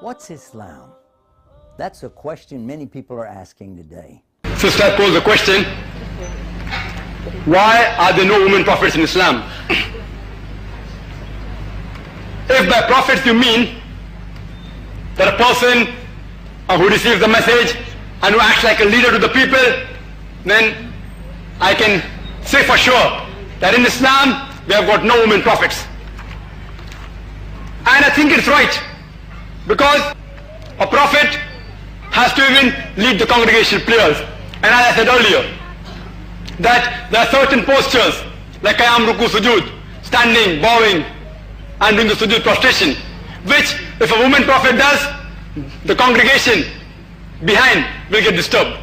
What's Islam? That's a question many people are asking today. Sister posed the question, why are there no women prophets in Islam? If by prophets you mean that a person who receives the message and who acts like a leader to the people, then I can say for sure that in Islam we have got no women prophets. And I think it's right, because a prophet has to even lead the congregational prayers. And as I said earlier, that there are certain postures like qiyam, ruku, sujood, standing, bowing, and doing the sujood prostration, which if a woman prophet does, the congregation behind will get disturbed.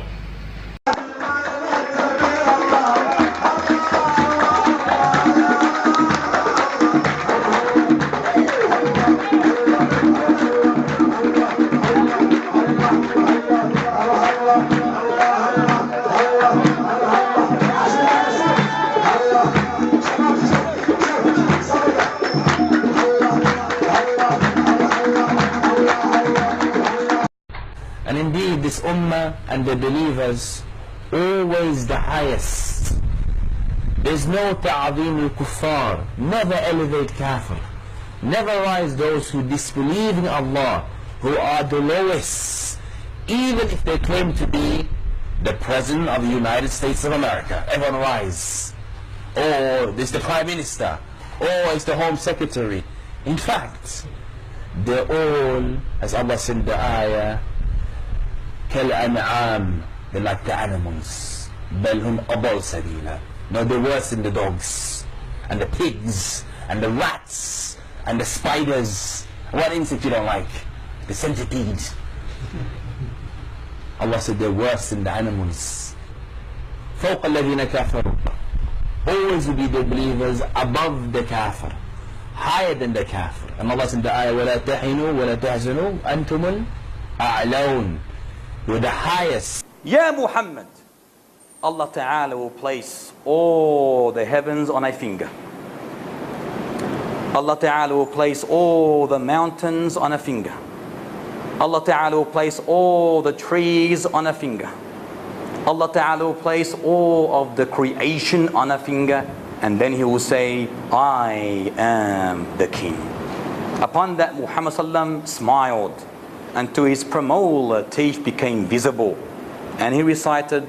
And indeed, this ummah and the believers, always the highest. There's no ta'zeem al-kuffar, never elevate kafir, never rise those who disbelieve in Allah, who are the lowest, even if they claim to be the President of the United States of America. Everyone rise. Or there's the Prime Minister, or it's the Home Secretary. In fact, they're all, as Allah said in the ayah, كالأنعام, they're like the animals. بل هم أضل سبيلا. No, they're worse than the dogs, and the pigs, and the rats, and the spiders. What insect you don't like? The centipede. Allah said they're worse than the animals. فوق الذين كفروا. Always will be the believers above the kafir, higher than the kafir. And Allah said in the ayah, وَلَا تَحِنُوا وَلَا تَحْزَنُوا أَنْتُمُ الْأَعْلَوْنَ. You're the highest. Ya Muhammad, Allah Ta'ala will place all the heavens on a finger. Allah Ta'ala will place all the mountains on a finger. Allah Ta'ala will place all the trees on a finger. Allah Ta'ala will place all of the creation on a finger, and then He will say, I am the king. Upon that, Muhammad Sallam smiled, and to his premolar teeth became visible, and he recited,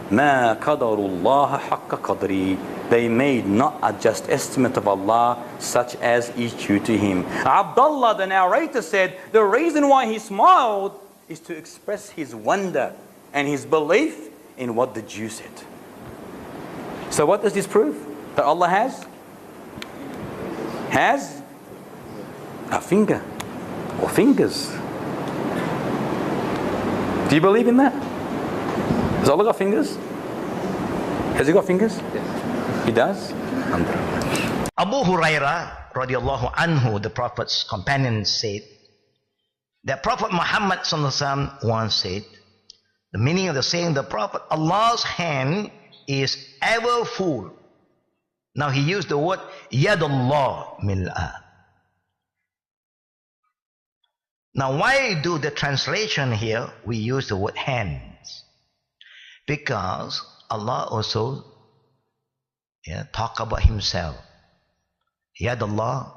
Ma qadarullah haqqa qadri. They made not a just estimate of Allah, such as is due to Him. Abdullah, the narrator, said the reason why he smiled is to express his wonder and his belief in what the Jew said. So what does this prove? That Allah has a finger or fingers. Do you believe in that? Has Allah got fingers? Has He got fingers? Yes. He does? Abu Hurairah radiallahu anhu, the Prophet's companion, said that Prophet Muhammad once said, the meaning of the saying, the Prophet, Allah's hand is ever full. Now he used the word Yadullah mil'a. Now why do the translation here we use the word hands? Because Allah also talk about Himself. Yadullah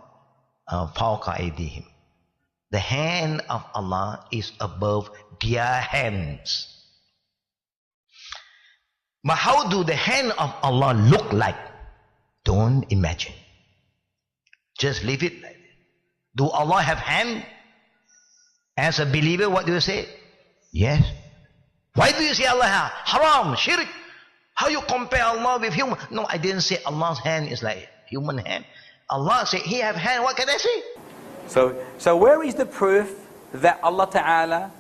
fawqa aydihim. The hand of Allah is above their hands. But how do the hand of Allah look like? Don't imagine. Just leave it like that. Do Allah have hand? As a believer, what do you say? Yes. Why do you say Allah has? Haram, shirk. How you compare Allah with human? No, I didn't say Allah's hand is like human hand. Allah said He have hand. What can I say? So where is the proof that Allah Ta'ala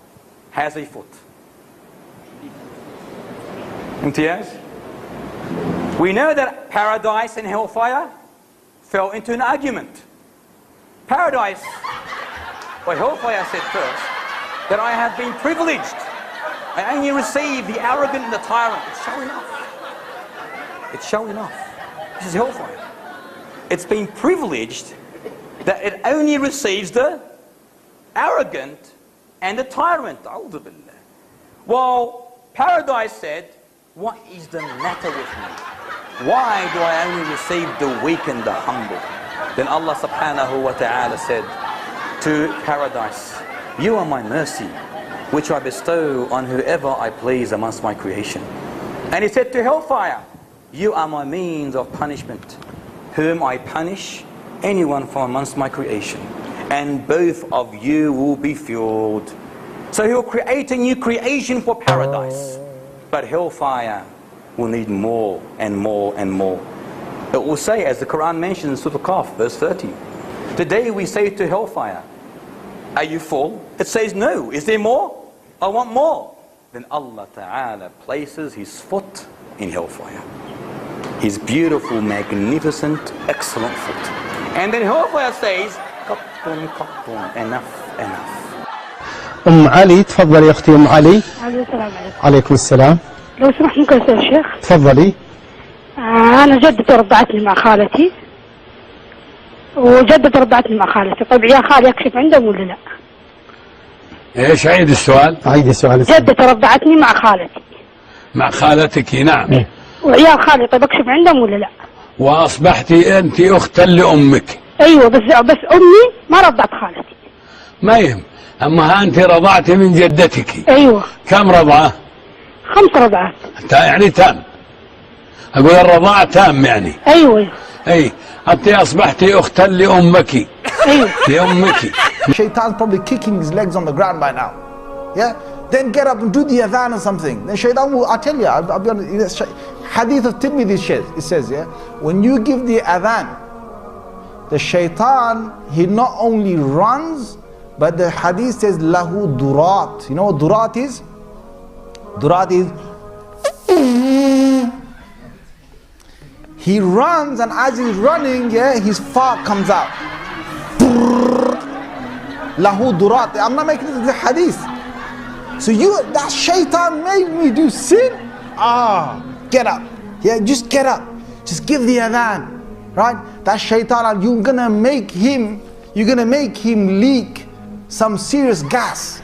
has a foot? Imtiaz? We know that paradise and hellfire fell into an argument. Paradise, or hellfire, said first that I have been privileged. I only receive the arrogant and the tyrant. It's showing off. It's showing off. This is hellfire. It's been privileged that it only receives the arrogant and a tyrant. A'udhu billah. Well, paradise said, what is the matter with me? Why do I only receive the weak and the humble? Then Allah subhanahu wa ta'ala said to paradise, you are my mercy, which I bestow on whoever I please amongst my creation. And he said to hellfire, you are my means of punishment, whom I punish anyone from amongst my creation. And both of you will be fueled. So he will create a new creation for paradise. But hellfire will need more and more and more. It will say, as the Quran mentions in Surah Al-Kahf, verse 30, the day we say to hellfire, are you full? It says, no. Is there more? I want more. Then Allah Ta'ala places his foot in hellfire. His beautiful, magnificent, excellent foot. And then hellfire says, qattun, qattun, enough, enough. علي تفضلي أختي علي. السلام عليكم. عليكم السلام. لو سمحت ممكن أسأل الشيخ؟ تفضلي. أنا جدتي رضعتني مع خالتي وجدتي رضعتني مع خالتي. طيب يا خالي أكشف عندهم ولا لا؟ ايش عيد السؤال؟ عيد السؤال. جدتي رضعتني مع خالتي. مع خالتك نعم. وعيال خالي طيب أكشف عندهم ولا لا؟ واصبحتي انت اختا لامك. أيوة بس أمي ما رضعت خالتي. ما يهم. اما انت رضعتي من جدتك. أيوة. كم رضعه؟ 5 رضعات. يعني تام. اقول الرضاعة تام يعني. أيوة. اي انت اصبحتي اختا لامك. أيوة. لامك. Shaitan's probably kicking his legs on the ground by now. Yeah? Then get up and do the adhan or something. Then shaitan will, I'll tell you, I'll be honest, hadith of Tirmidhi it says, yeah, when you give the adhan, the shaitan, he not only runs, but the hadith says, lahu durat. You know what durat is? Durat is, he runs, and as he's running, yeah, his fart comes out. Lahu durat. I'm not making this the hadith. So that shaitan made me do sin. Get up. Yeah, just get up. Just give the adhan. Right? That shaitan, you're gonna make him leak some serious gas.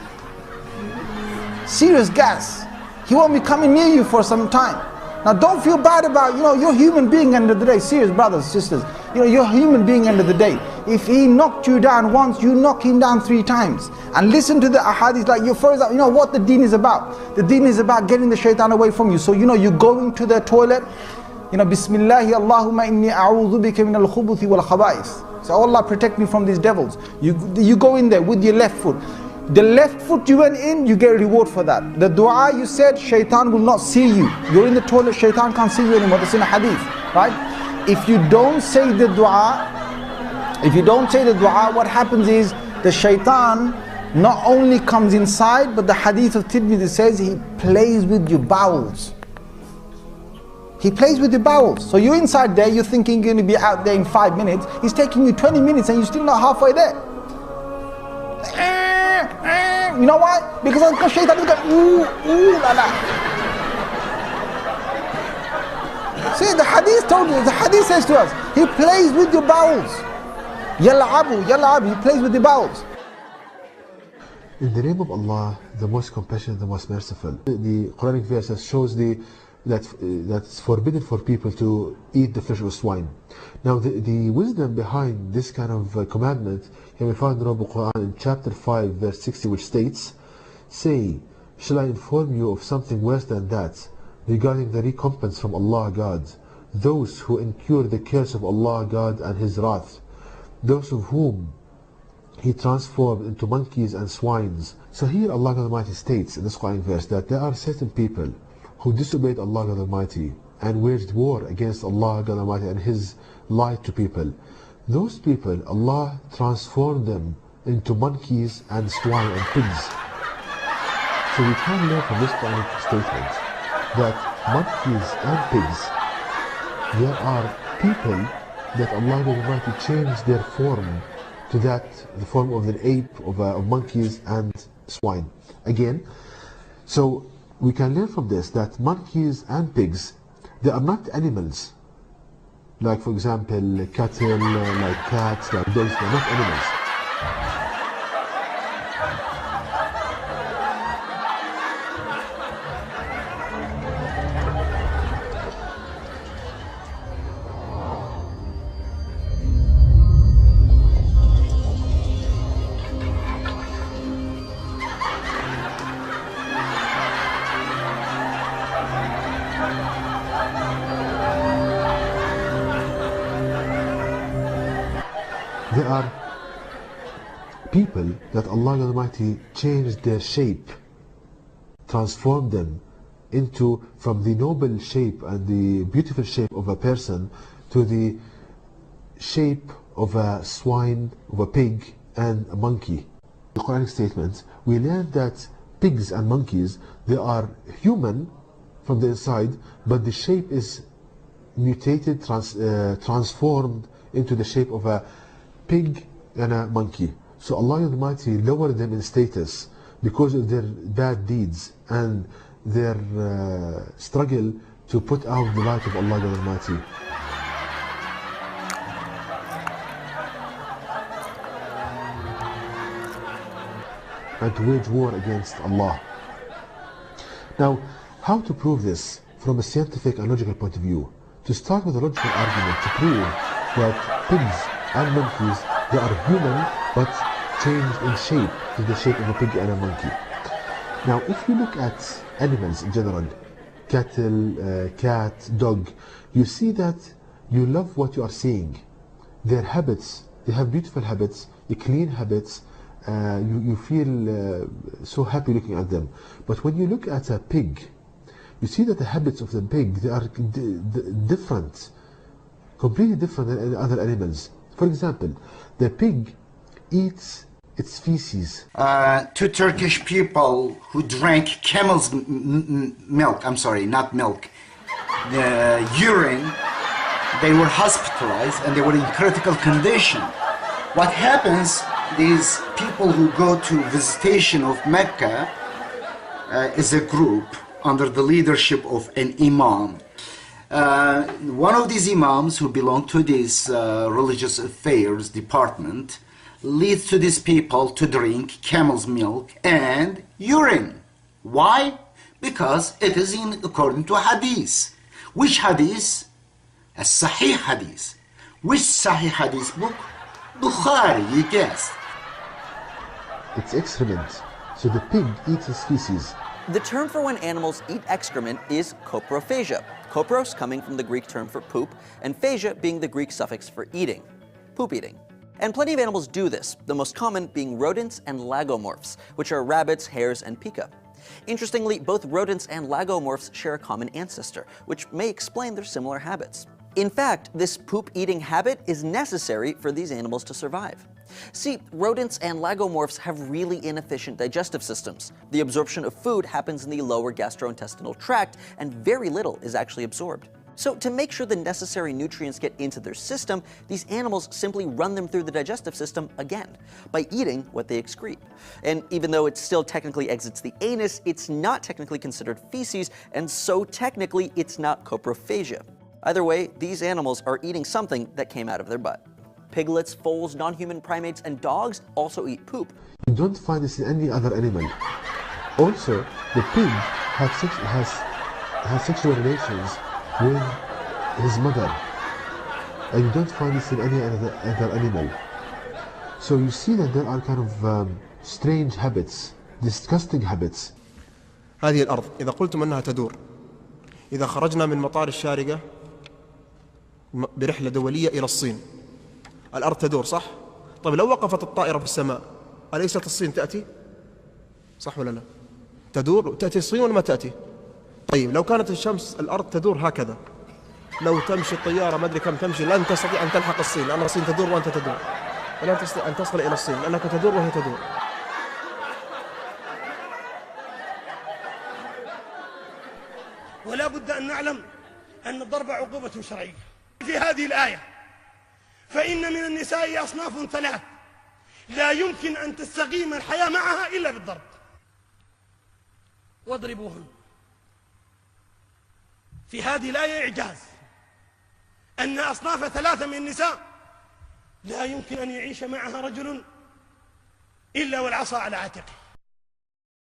Serious gas. He won't be coming near you for some time. Now don't feel bad about, you're a human being end of the day. Serious brothers, sisters. You're a human being end of the day. If he knocked you down once, you knock him down 3 times. And listen to the ahadith, like for example, what the deen is about. The deen is about getting the shaitan away from you. So you're going to the toilet, Bismillahi Allahumma inni a'udhu bika min al-khubuthi wal khaba'ith. So Allah protect me from these devils. You go in there with your left foot. The left foot you went in, you get a reward for that. The dua you said, shaitan will not see you. You're in the toilet, shaitan can't see you anymore. That's in a hadith, right? If you don't say the dua, what happens is the shaitan not only comes inside, but the hadith of Tirmidhi says he plays with your bowels. He plays with your bowels. So you're inside there, you're thinking you're going to be out there in 5 minutes. He's taking you 20 minutes and you're still not halfway there. You know why? Because shaitan is going ooh like that. See, the hadith told you, the hadith says to us, he plays with your bowels. Yal'abu, he plays with the bowels. In the name of Allah, the most compassionate, the most merciful. The Quranic verses shows that it's forbidden for people to eat the flesh of swine. Now the wisdom behind this kind of commandment can be found in the Quran in chapter 5 verse 60, which states, say, shall I inform you of something worse than that, regarding the recompense from Allah God, those who incur the curse of Allah God and His wrath, those of whom He transformed into monkeys and swines. So here Allah God Almighty states in this Quranic verse that there are certain people who disobeyed Allah God Almighty and waged war against Allah God Almighty and His light to people. Those people, Allah transformed them into monkeys and swine and pigs. So we can learn from this Quranic statement that monkeys and pigs, there are people that Allah God Almighty changed their form to the form of an ape, of monkeys and swine. Again, so we can learn from this that monkeys and pigs, they are not animals. Like for example, cattle, like cats, like dogs, they are not animals. people that Allah Almighty changed their shape, transformed them into, from the noble shape and the beautiful shape of a person to the shape of a swine, of a pig and a monkey. The Quranic statements, we learned that pigs and monkeys, they are human from the inside, but the shape is mutated, transformed into the shape of a pig and a monkey. So Allah Almighty lowered them in status because of their bad deeds and their struggle to put out the light of Allah Almighty. And to wage war against Allah. Now, how to prove this from a scientific and logical point of view? To start with a logical argument to prove that pigs and monkeys, they are human but changed in shape to the shape of a pig and a monkey. Now, if you look at animals in general, cattle, cat, dog, you see that you love what you are seeing. Their habits, they have beautiful habits, clean habits, you feel so happy looking at them. But when you look at a pig, you see that the habits of the pig, they are different, completely different than other animals. For example, the pig eats its feces. Two Turkish people who drank camel's milk, I'm sorry, not milk, the urine, they were hospitalized and they were in critical condition. What happens, these people who go to visitation of Mecca is a group under the leadership of an imam. One of these imams who belong to this religious affairs department leads to these people to drink camel's milk and urine. Why? Because it is in according to hadith. Which hadith? A Sahih hadith. Which Sahih hadith book? Bukhari, you guessed. It's excrement. So the pig eats its feces. The term for when animals eat excrement is coprophagia. Kopros coming from the Greek term for poop, and phagia being the Greek suffix for eating, poop eating. And plenty of animals do this, the most common being rodents and lagomorphs, which are rabbits, hares, and pica. Interestingly, both rodents and lagomorphs share a common ancestor, which may explain their similar habits. In fact, this poop-eating habit is necessary for these animals to survive. See, rodents and lagomorphs have really inefficient digestive systems. The absorption of food happens in the lower gastrointestinal tract, and very little is actually absorbed. So to make sure the necessary nutrients get into their system, these animals simply run them through the digestive system again, by eating what they excrete. And even though it still technically exits the anus, it's not technically considered feces, and so technically it's not coprophagia. Either way, these animals are eating something that came out of their butt. Piglets, foals, non-human primates, and dogs also eat poop. You don't find this in any other animal. Also, the pig has sexual relations with his mother. And you don't find this in any other animal. So you see that there are kind of strange habits, disgusting habits. هذه الأرض إذا قلتم أنها تدور، إذا خرجنا من مطار الشارقة برحلة دولية إلى الصين، الأرض تدور صح؟ طيب لو وقفت الطائرة في السماء أليست الصين تأتي؟ صح ولا لا؟ تدور، تأتي الصين ولا ما تأتي؟ طيب لو كانت الشمس الأرض تدور هكذا، لو تمشي الطيارة ما أدري كم تمشي لن تستطيع أن تلحق الصين، لأن الصين تدور وأنت تدور، ولن تستطيع أن تصل إلى الصين لأنك تدور وهي تدور. ولا بد أن نعلم أن الضرب عقوبة شرعية. في هذه الآية فإن من النساء أصناف ثلاث لا يمكن أن تستقيم الحياة معها إلا بالضرب، واضربوهن. في هذه الآية إعجاز أن أصناف ثلاثة من النساء لا يمكن أن يعيش معها رجل إلا والعصا على عاتقه.